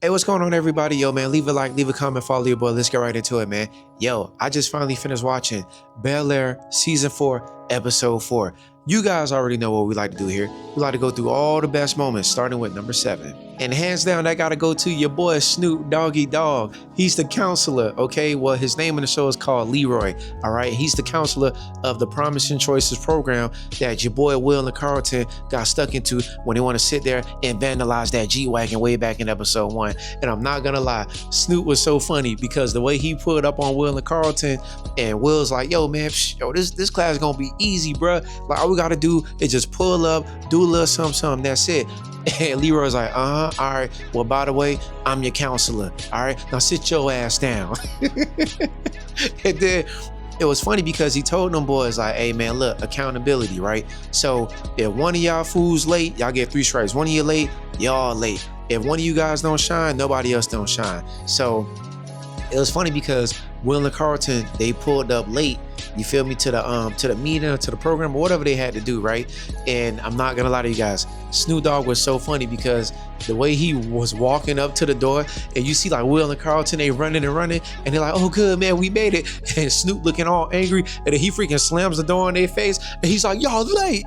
Hey, what's going on, everybody? Yo, man, leave a like, leave a comment, follow your boy. Let's get right into it, man. Yo, I just finally finished watching Bel-Air Season 4, Episode 4. You guys already know what we like to do here. We like to go through all the best moments, starting with number 7. And hands down, I gotta go to your boy Snoop Doggy Dogg. He's the counselor, okay? Well, his name in the show is called Leroy, all right? He's the counselor of the Promising Choices program that your boy Will and Carlton got stuck into when they want to sit there and vandalize that G-Wagon way back in episode 1. And I'm not gonna lie, Snoop was so funny because the way he put up on Will and Carlton, and Will's like, yo, man, yo, this class is gonna be easy, bruh. Like, all we gotta do is just pull up, do a little something, that's it. And Leroy's like, all right, well, by the way, I'm your counselor, all right? Now sit your ass down. And then it was funny because he told them boys, like, hey, man, look, accountability, right? So if one of y'all fools late, y'all get 3 strikes. One of you late, y'all late. If one of you guys don't shine, nobody else don't shine. So it was funny because Will and Carlton, they pulled up late, you feel me, to the meeting, to the program, or whatever they had to do, right? And I'm not gonna lie to you guys, Snoop Dogg was so funny because the way he was walking up to the door, and you see like Will and Carlton, they running, and they're like, oh good, man, we made it. And Snoop looking all angry, and then he freaking slams the door in their face, and he's like, y'all late.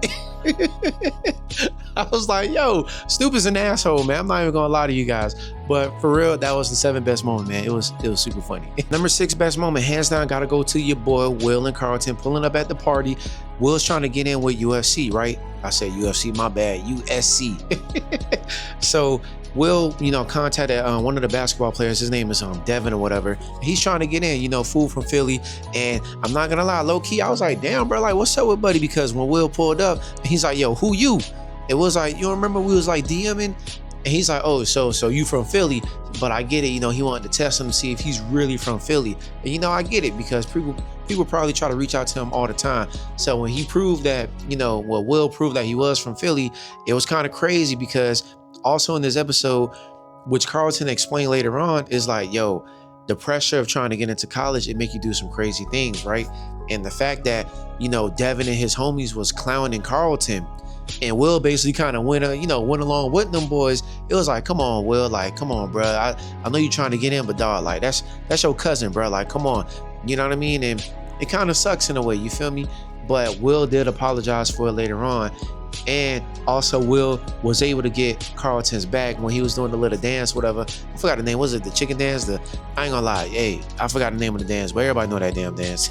I was like, yo, Snoop is an asshole, man. I'm not even gonna lie to you guys. But for real, that was the 7th best moment, man. It was super funny. Number 6 best moment, hands down, gotta go to your boy Will and Carlton pulling up at the party. Will's trying to get in with UFC, right? I said UFC, my bad, USC. So Will, contacted one of the basketball players. His name is Devin or whatever. He's trying to get in, fool from Philly. And I'm not gonna lie, low key, I was like, damn, bro, like, what's up with buddy? Because when Will pulled up, he's like, yo, who you? It was like, you remember we was like DMing? And he's like, oh, so you from Philly? But I get it, he wanted to test him to see if he's really from Philly. And I get it because people probably try to reach out to him all the time. So when he proved that, Will proved that he was from Philly, it was kind of crazy because also in this episode, which Carlton explained later on, is like, yo, the pressure of trying to get into college, it make you do some crazy things, right? And the fact that, Devin and his homies was clowning Carlton, and Will basically kind of went along with them boys. It was like, come on, Will, like, come on, bro. I know you're trying to get in, but dog, like, that's your cousin, bro. Like, come on, you know what I mean? And it kind of sucks in a way, you feel me? But Will did apologize for it later on. And also Will was able to get Carlton's back when he was doing the little dance, whatever. I forgot the name. Was it the chicken dance? I ain't gonna lie. Hey, I forgot the name of the dance, but everybody know that damn dance.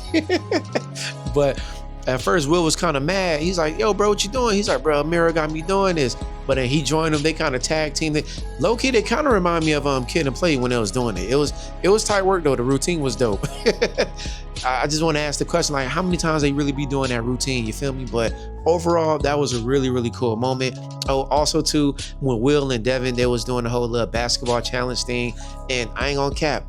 But at first, Will was kind of mad. He's like, yo, bro, what you doing? He's like, bro, Mira got me doing this. But then he joined them. They kind of tag teamed. Low key, they kind of remind me of Kid and Play when they was doing it. It was tight work, though. The routine was dope. I just want to ask the question, like, how many times they really be doing that routine? You feel me? But overall, that was a really, really cool moment. Oh, also, too, when Will and Devin, they was doing the whole little basketball challenge thing. And I ain't gonna cap.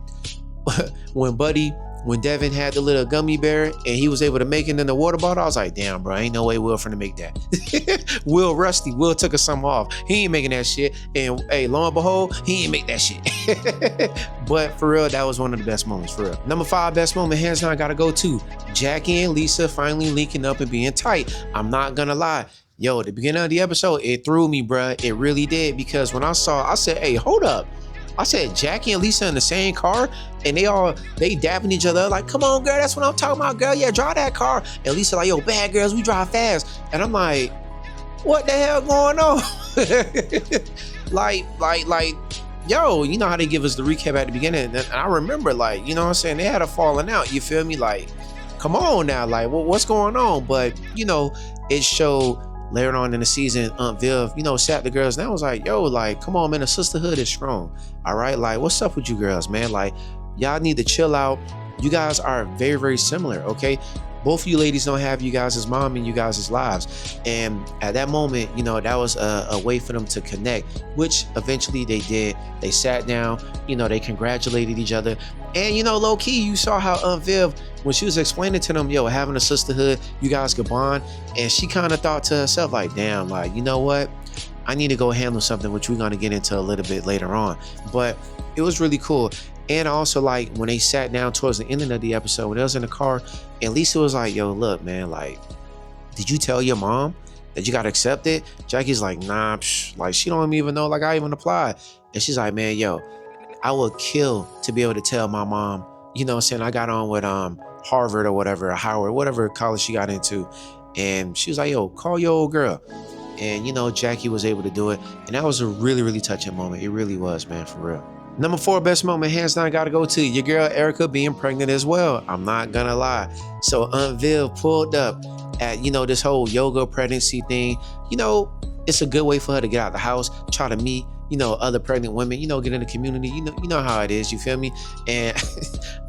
When Devin had the little gummy bear and he was able to make it in the water bottle, I was like, damn, bro, ain't no way Will finna make that. Will rusty. Will took us some off. He ain't making that shit. And hey, lo and behold, he ain't make that shit. But for real, that was one of the best moments, for real. Number 5 best moment, hands down, gotta go to Jackie and Lisa finally linking up and being tight. I'm not gonna lie. Yo, at the beginning of the episode, it threw me, bruh. It really did, because when I said, hey, hold up. I said, Jackie and Lisa in the same car, and they dapping each other like, come on, girl, that's what I'm talking about, girl. Yeah, drive that car. And Lisa like, yo, bad girls, we drive fast. And I'm like, what the hell going on? like, yo, you know how they give us the recap at the beginning? And I remember, like, you know what I'm saying? They had a falling out, you feel me? Like, come on now, like, what's going on? But, it showed later on in the season, Viv, sat the girls, and I was like, yo, like, come on, man, the sisterhood is strong. All right, like, what's up with you girls, man? Like, y'all need to chill out. You guys are very, very similar, okay? Both of you ladies don't have you guys' mom in you guys' lives. And at that moment, that was a way for them to connect, which eventually they did. They sat down, they congratulated each other. And, low key, you saw how Viv, when she was explaining to them, yo, having a sisterhood, you guys could bond. And she kind of thought to herself, like, damn, like, you know what? I need to go handle something, which we're going to get into a little bit later on. But it was really cool. And also, like, when they sat down towards the end of the episode, when they was in the car, and Lisa was like, yo, look, man, like, did you tell your mom that you got accepted? Jackie's like, nah, like, she don't even know, like, I even applied. And she's like, man, yo, I would kill to be able to tell my mom, you know what I'm saying, I got on with Harvard or whatever, or Howard, whatever college she got into. And she was like, yo, call your old girl. And, you know, Jackie was able to do it. And that was a really, really touching moment. It really was, man, for real. Number 4 best moment, hands down, gotta go to your girl Erica being pregnant as well. I'm not gonna lie. So Aunt Viv pulled up at, you know, this whole yoga pregnancy thing. You know, it's a good way for her to get out of the house, try to meet, you know, other pregnant women, you know, get in the community, you know how it is, you feel me? And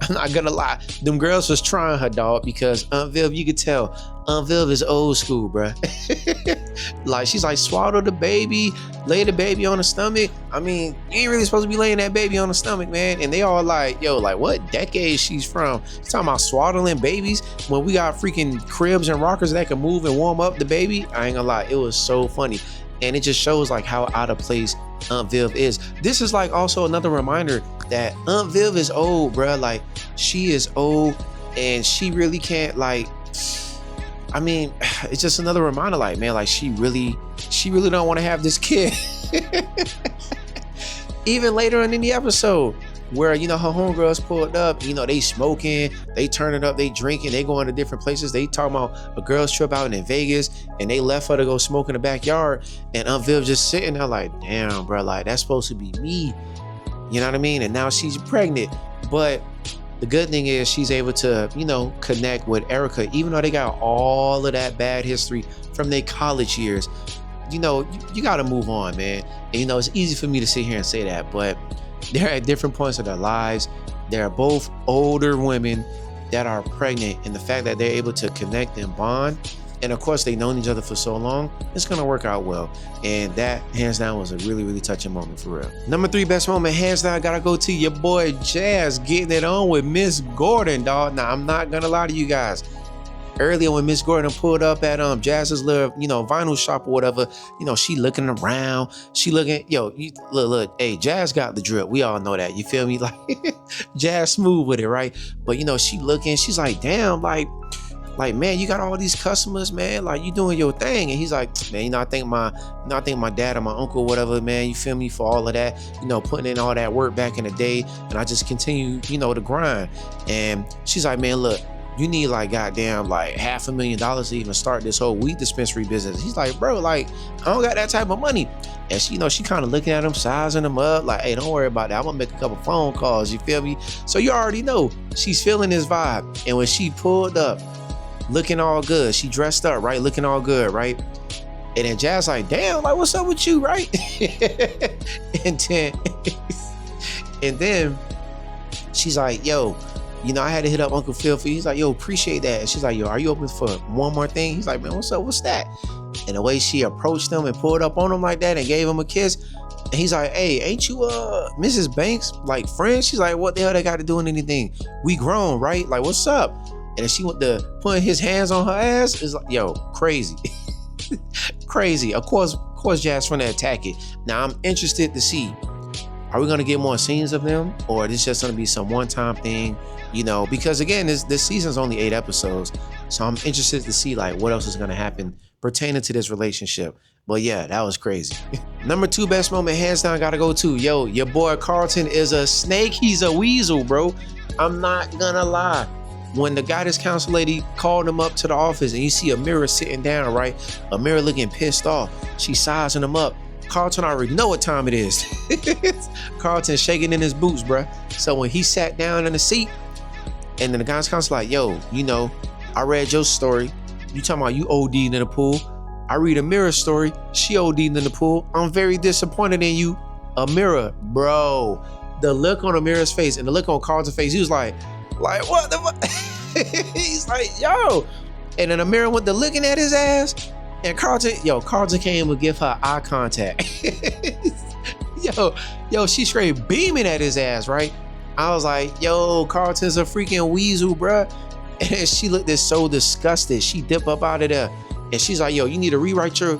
I'm not gonna lie, them girls was trying her, dog, because Aunt Viv, you could tell, Aunt Viv is old school, bruh. Like, she's like, swaddle the baby, lay the baby on the stomach. I mean, you ain't really supposed to be laying that baby on the stomach, man. And they all like, yo, like, what decade she's from? She's talking about swaddling babies when we got freaking cribs and rockers that can move and warm up the baby. I ain't gonna lie, it was so funny. And it just shows like how out of place Aunt Viv is. This is like also another reminder that Aunt Viv is old, bruh. Like, she is old and she really can't, like, I mean, it's just another reminder, like, man, like she really don't want to have this kid. Even later on in the episode where, you know, her homegirls pulled up, you know, they smoking, they turning up, they drinking, they going to different places. They talking about a girls trip out in Vegas and they left her to go smoke in the backyard. And Aunt Viv just sitting there like, damn, bro, like that's supposed to be me. You know what I mean? And now she's pregnant. But the good thing is she's able to, you know, connect with Erica, even though they got all of that bad history from their college years. You know, you got to move on, man. And, you know, it's easy for me to sit here and say that, but they're at different points of their lives. They're both older women that are pregnant, and the fact that they're able to connect and bond, and of course they've known each other for so long, it's gonna work out well. And that, hands down, was a really, really touching moment for real. Number 3 best moment, hands down, gotta go to your boy Jazz getting it on with Miss Gordon, dog. Now, I'm not gonna lie to you guys. Earlier when Miss Gordon pulled up at Jazz's little, you know, vinyl shop or whatever, you know, she looking around, she looking, yo, look, hey, Jazz got the drip. We all know that, you feel me? Like, Jazz smooth with it, right? But, you know, she looking, she's like, damn, like, man, you got all these customers, man, like, you doing your thing. And he's like, man, you know, I think my dad or my uncle, whatever, man, you feel me, for all of that, you know, putting in all that work back in the day. And I just continue, you know, to grind. And she's like, man, look, you need like goddamn like $500,000 to even start this whole weed dispensary business. He's like, bro, like, I don't got that type of money. And she, you know, she kind of looking at him, sizing him up, like, hey, don't worry about that. I'm gonna make a couple phone calls, you feel me? So you already know she's feeling his vibe. And when she pulled up, looking all good, she dressed up, right? Looking all good, right? And then Jazz like, damn, like, what's up with you, right? and then she's like, yo, you know, I had to hit up Uncle Phil for you. He's like, yo, appreciate that. And she's like, yo, are you open for one more thing? He's like, man, what's up? What's that? And the way she approached him and pulled up on him like that and gave him a kiss. And he's like, hey, ain't you Mrs. Banks, like, friends? She's like, what the hell they got to do in anything? We grown, right? Like, what's up? And then she went to putting his hands on her ass. It's like, yo, crazy. Crazy. Of course, Jazz trying to attack it. Now, I'm interested to see, are we going to get more scenes of them? Or is this just going to be some one-time thing? You know, because again, this season's only 8 episodes. So I'm interested to see like what else is going to happen pertaining to this relationship. But yeah, that was crazy. Number 2 best moment, hands down, gotta go to, yo, your boy Carlton is a snake. He's a weasel, bro. I'm not gonna lie. When the guidance counselor lady called him up to the office and you see Amira sitting down, right? Amira looking pissed off. She's sizing him up. Carlton already know what time it is. Carlton shaking in his boots, bruh. So when he sat down in the seat, and then the guidance counselor like, yo, you know, I read your story. You talking about you OD'd in the pool. I read Amira's story. She OD'd in the pool. I'm very disappointed in you, Amira. Bro, the look on Amira's face and the look on Carlton's face, he was like what the fuck? He's like, yo. And then Amira went to looking at his ass, and Carlton came to give her eye contact. yo, she straight beaming at his ass, right? I was like, yo, Carlton's a freaking weasel, bruh. And she looked so disgusted. She dipped up out of there. And she's like, yo, you need to rewrite your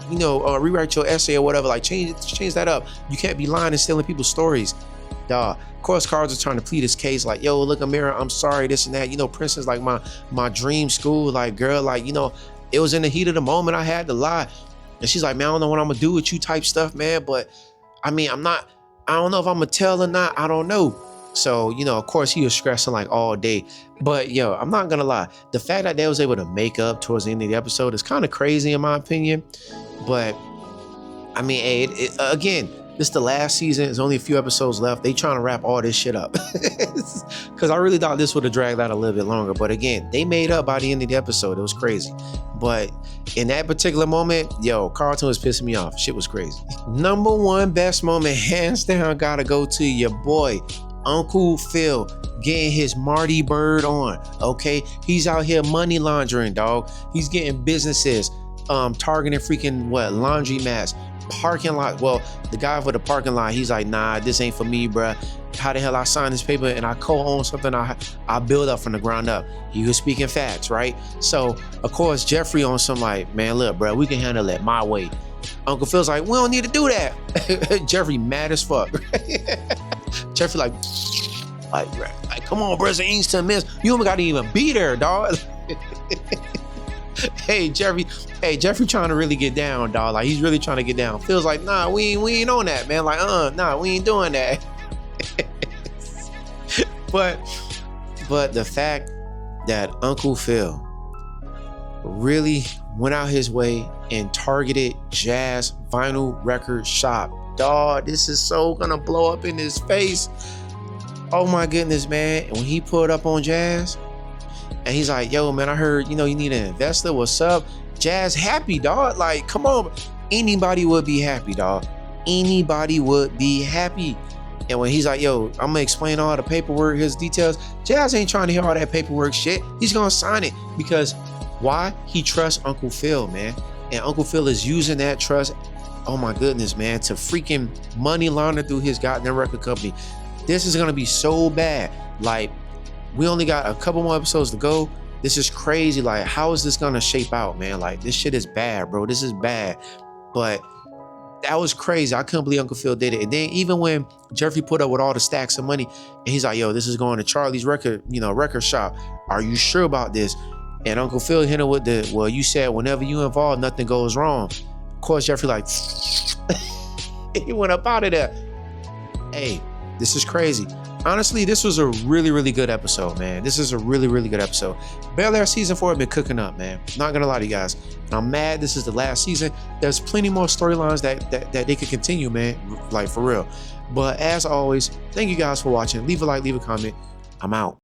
essay or whatever. Like, change that up. You can't be lying and stealing people's stories. Dog. Of course, Carlton's trying to plead his case. Like, yo, look, Amira, I'm sorry, this and that. You know, Princeton's like my dream school. Like, girl, like, you know, it was in the heat of the moment. I had to lie. And she's like, man, I don't know what I'm gonna do with you type stuff, man. But I mean, I'm not I don't know if I'm gonna tell or not. I don't know. So, you know, of course he was stressing like all day. But yo, I'm not gonna lie. The fact that they was able to make up towards the end of the episode is kind of crazy in my opinion. But I mean, hey, again, this is the last season. There's only a few episodes left. They trying to wrap all this shit up. Because I really thought this would have dragged out a little bit longer. But again, they made up by the end of the episode. It was crazy. But in that particular moment, yo, Carlton was pissing me off. Shit was crazy. Number one best moment, hands down, gotta go to your boy, Uncle Phil, getting his Marty Bird on. Okay, he's out here money laundering, dog. He's getting businesses, targeting freaking laundry mats, parking lot. Well, the guy for the parking lot, he's like, nah, this ain't for me, bruh. How the hell I sign this paper and I co-own something I build up from the ground up? He was speaking facts, right? So of course Jeffrey on some like, man, look, bruh, we can handle it my way. Uncle Phil's like, we don't need to do that. Jeffrey mad as fuck. Jeffrey like, come on, bro, it's Easton, miss. You don't gotta even be there, dog. Hey Jeffrey trying to really get down, dog. Like he's really trying to get down. Phil's like, nah, we ain't on that, man. Like, nah, we ain't doing that. but the fact that Uncle Phil really went out his way and targeted Jazz vinyl record shop, dog, this is so gonna blow up in his face. Oh my goodness, man. And when he pulled up on Jazz and he's like, yo, man, I heard, you need an investor. What's up? Jazz happy, dog. Like, come on. Anybody would be happy, dog. Anybody would be happy. And when he's like, yo, I'm gonna explain all the paperwork, his details, Jazz ain't trying to hear all that paperwork shit. He's gonna sign it because why? He trusts Uncle Phil, man. And Uncle Phil is using that trust, oh my goodness, man, to freaking money launder through his goddamn record company. This is gonna be so bad. Like, we only got a couple more episodes to go. This is crazy. Like, how is this gonna shape out, man? Like, this shit is bad, bro. This is bad. But that was crazy. I couldn't believe Uncle Phil did it. And then even when Jeffrey put up with all the stacks of money, and he's like, yo, this is going to Charlie's record shop. Are you sure about this? And Uncle Phil hit him with the, well, you said whenever you involved, nothing goes wrong. Of course, Jeffrey like, he went up out of there. Hey, this is crazy. Honestly, this was a really, really good episode, man. This is a really, really good episode. Bel-Air season 4 has been cooking up, man. Not gonna lie to you guys. And I'm mad this is the last season. There's plenty more storylines that they could continue, man. Like, for real. But as always, thank you guys for watching. Leave a like, leave a comment. I'm out.